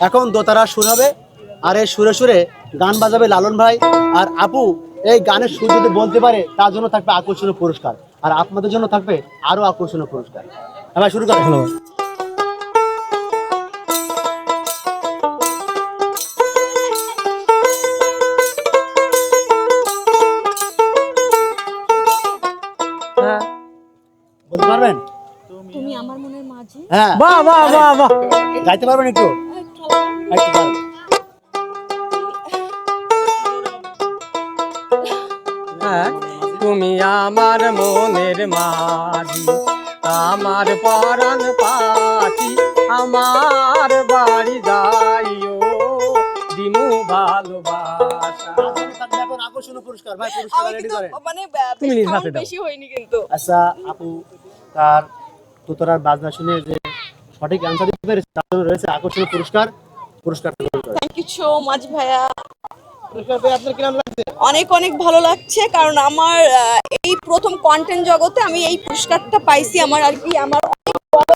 এখন দোতারা সুর হবে, আর এই সুরে সুরে গান বাজাবে লালন ভাই। আর আপু এই গানের সুর যদি বলতে পারে তার জন্য থাকবে আকর্ষণীয় পুরস্কার, আর আপনাদের জন্য থাকবে আরো আকর্ষণীয় পুরস্কার। এবার শুরু করেন। হ্যাঁ, বলতে পারবেন? তুমি আমার মনের মাঝে। হ্যাঁ, বাহ বাহ বাহ বাহ। গাইতে পারবেন একটু? একটু পারবেন। হ্যাঁ, তুমি আমার মনের মাঝি, আমার পরাণ পাখি, আমার বাড়ি যাইও দিমু ভালোবাসা। থাকবে এখন আকর্ষণীয় পুরস্কার। ভাই পুরস্কার আমি রেডি কিন্তু করেন। মানে তুমি নিজে হাতে sound দাও। বেশি হয়নি কিন্তু। আচ্ছা আপু, তার দোতারার বাজনা শুনে যে সঠিক অ্যান্সার দিতে পেরেছে তার জন্য রয়েছে আকর্ষণীয় পুরস্কার। পুরস্কারটা গ্রহণ করেন। থ্যাংক ইউ সো মাচ ভাইয়া। পুরস্কার পেয়ে আপনার কিরকম লাগছে? অনেক অনেক ভালো লাগছে, কারণ আমার এই প্রথম কন্টেন্ট জগতে আমি এই পুরস্কারটা পাইছি। আমার আর কি আমার অনেক বড়